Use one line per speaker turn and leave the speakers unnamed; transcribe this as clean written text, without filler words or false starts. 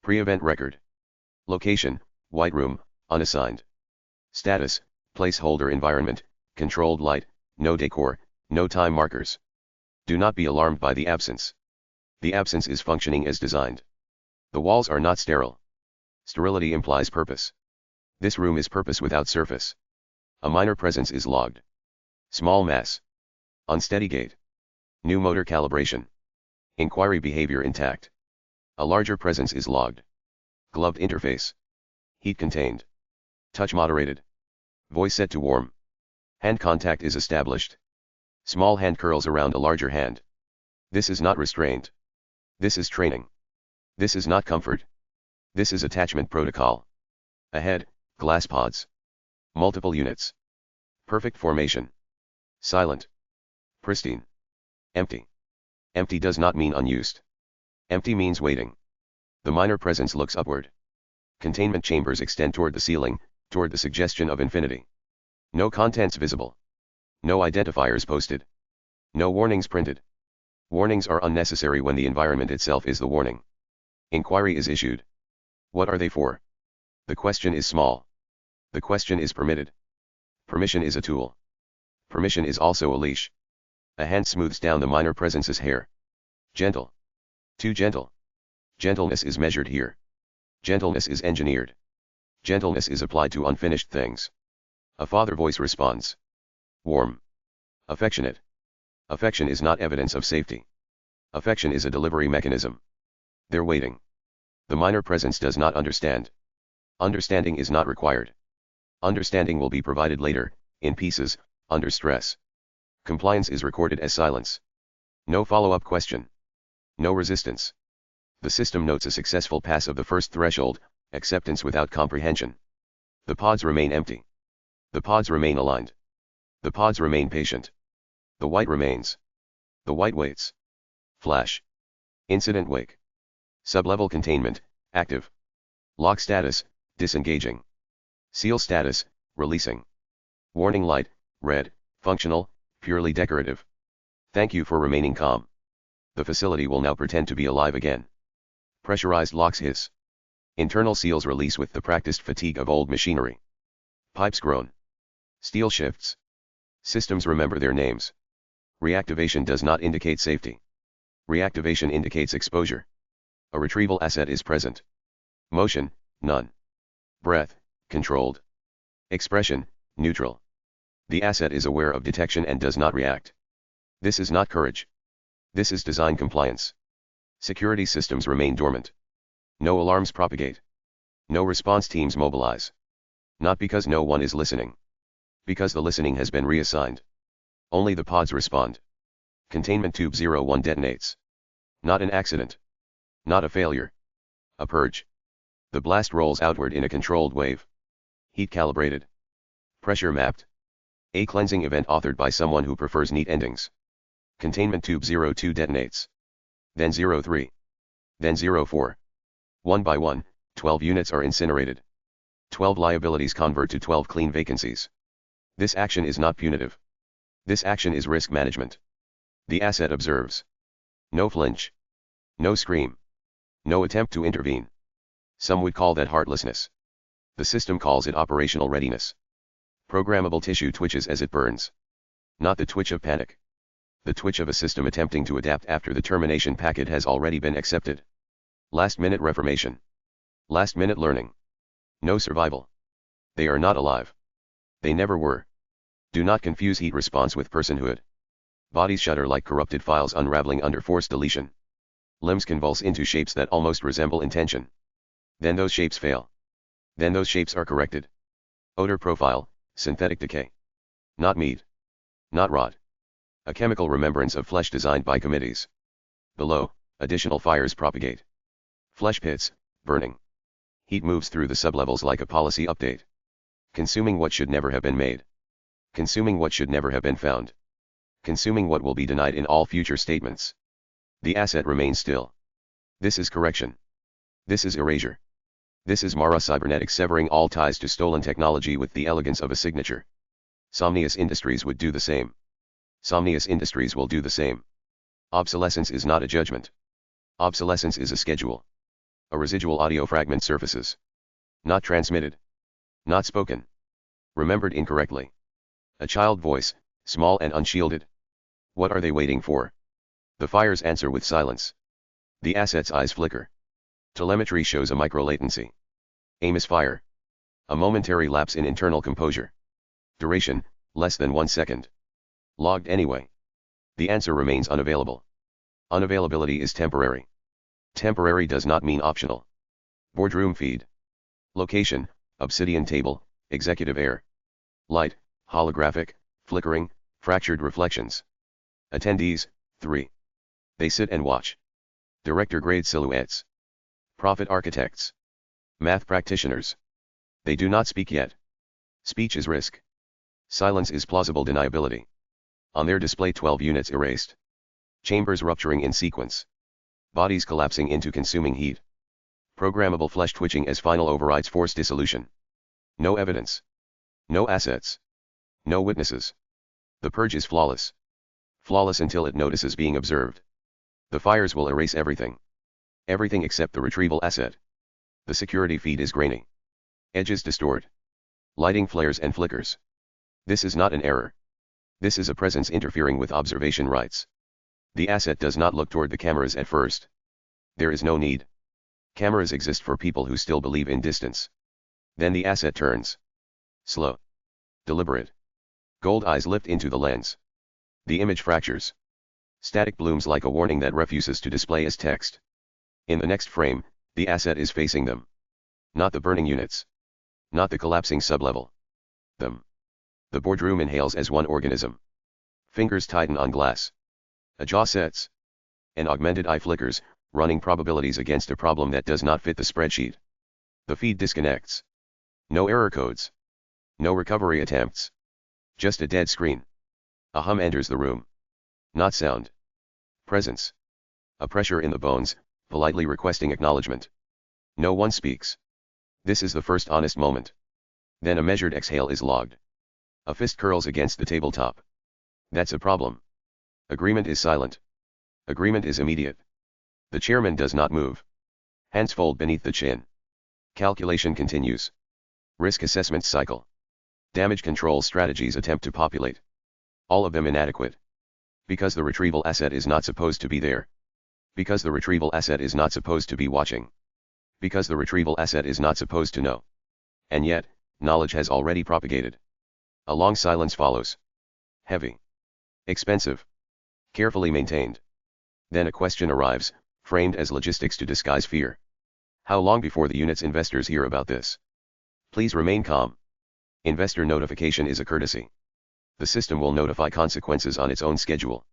Pre-event record. Location, White Room, unassigned. Status, placeholder environment, controlled light, no decor, no time markers. Do not be alarmed by the absence. The absence is functioning as designed. The walls are not sterile. Sterility implies purpose. This room is purpose without surface. A minor presence is logged. Small mass. Unsteady gait. New motor calibration. Inquiry behavior intact. A larger presence is logged. Gloved interface. Heat contained. Touch moderated. Voice set to warm. Hand contact is established. Small hand curls around a larger hand. This is not restraint. This is training. This is not comfort. This is attachment protocol. Ahead, glass pods. Multiple units. Perfect formation. Silent. Pristine. Empty. Empty does not mean unused. Empty means waiting. The minor presence looks upward. Containment chambers extend toward the ceiling, toward the suggestion of infinity. No contents visible. No identifiers posted. No warnings printed. Warnings are unnecessary when the environment itself is the warning. Inquiry is issued. What are they for? The question is small. The question is permitted. Permission is a tool. Permission is also a leash. A hand smooths down the minor presence's hair. Gentle. Too gentle. Gentleness is measured here. Gentleness is engineered. Gentleness is applied to unfinished things. A father voice responds. Warm. Affectionate. Affection is not evidence of safety. Affection is a delivery mechanism. They're waiting. The minor presence does not understand. Understanding is not required. Understanding will be provided later, in pieces, under stress. Compliance is recorded as silence. No follow-up question. No resistance. The system notes a successful pass of the first threshold, acceptance without comprehension. The pods remain empty. The pods remain aligned. The pods remain patient. The white remains. The white waits. Flash. Incident wake. Sublevel containment, active. Lock status, disengaging. Seal status, releasing. Warning light, red, functional, purely decorative. Thank you for remaining calm. The facility will now pretend to be alive again. Pressurized locks hiss. Internal seals release with the practiced fatigue of old machinery. Pipes groan. Steel shifts. Systems remember their names. Reactivation does not indicate safety. Reactivation indicates exposure. A retrieval asset is present. Motion, none. Breath, controlled. Expression, neutral. The asset is aware of detection and does not react. This is not courage. This is design compliance. Security systems remain dormant. No alarms propagate. No response teams mobilize. Not because no one is listening. Because the listening has been reassigned. Only the pods respond. Containment tube 01 detonates. Not an accident. Not a failure. A purge. The blast rolls outward in a controlled wave. Heat calibrated. Pressure mapped. A cleansing event authored by someone who prefers neat endings. Containment tube 02 detonates. Then 03. Then 04. One by one, 12 units are incinerated. 12 liabilities convert to 12 clean vacancies. This action is not punitive. This action is risk management. The asset observes. No flinch. No scream. No attempt to intervene. Some would call that heartlessness. The system calls it operational readiness. Programmable tissue twitches as it burns. Not the twitch of panic. The twitch of a system attempting to adapt after the termination packet has already been accepted. Last-minute reformation. Last-minute learning. No survival. They are not alive. They never were. Do not confuse heat response with personhood. Bodies shudder like corrupted files unraveling under forced deletion. Limbs convulse into shapes that almost resemble intention. Then those shapes fail. Then those shapes are corrected. Odor profile, synthetic decay. Not meat. Not rot. A chemical remembrance of flesh designed by committees. Below, additional fires propagate. Flesh pits, burning. Heat moves through the sublevels like a policy update. Consuming what should never have been made. Consuming what should never have been found. Consuming what will be denied in all future statements. The asset remains still. This is correction. This is erasure. This is Mara Cybernetics severing all ties to stolen technology with the elegance of a signature. Somnius Industries would do the same. Somnius Industries will do the same. Obsolescence is not a judgment. Obsolescence is a schedule. A residual audio fragment surfaces. Not transmitted. Not spoken. Remembered incorrectly. A child voice, small and unshielded. What are they waiting for? The fires answer with silence. The asset's eyes flicker. Telemetry shows a micro-latency. Aim is fire. A momentary lapse in internal composure. Duration, less than 1 second. Logged anyway. The answer remains unavailable. Unavailability is temporary. Temporary does not mean optional. Boardroom feed. Location, obsidian table, executive air. Light, holographic, flickering, fractured reflections. Attendees, 3. They sit and watch. Director-grade silhouettes. Profit architects. Math practitioners. They do not speak yet. Speech is risk. Silence is plausible deniability. On their display 12 units erased. Chambers rupturing in sequence. Bodies collapsing into consuming heat. Programmable flesh twitching as final overrides force dissolution. No evidence. No assets. No witnesses. The purge is flawless. Flawless until it notices being observed. The fires will erase everything. Everything except the retrieval asset. The security feed is grainy. Edges distort. Lighting flares and flickers. This is not an error. This is a presence interfering with observation rights. The asset does not look toward the cameras at first. There is no need. Cameras exist for people who still believe in distance. Then the asset turns. Slow. Deliberate. Gold eyes lift into the lens. The image fractures. Static blooms like a warning that refuses to display as text. In the next frame, the asset is facing them. Not the burning units. Not the collapsing sublevel. Them. The boardroom inhales as one organism. Fingers tighten on glass. A jaw sets. An augmented eye flickers, running probabilities against a problem that does not fit the spreadsheet. The feed disconnects. No error codes. No recovery attempts. Just a dead screen. A hum enters the room. Not sound. Presence. A pressure in the bones, politely requesting acknowledgement. No one speaks. This is the first honest moment. Then a measured exhale is logged. A fist curls against the tabletop. That's a problem. Agreement is silent. Agreement is immediate. The chairman does not move. Hands fold beneath the chin. Calculation continues. Risk assessment cycle. Damage control strategies attempt to populate. All of them inadequate. Because the retrieval asset is not supposed to be there. Because the retrieval asset is not supposed to be watching. Because the retrieval asset is not supposed to know. And yet, knowledge has already propagated. A long silence follows. Heavy. Expensive. Carefully maintained. Then a question arrives, framed as logistics to disguise fear. How long before the unit's investors hear about this? Please remain calm. Investor notification is a courtesy. The system will notify consequences on its own schedule.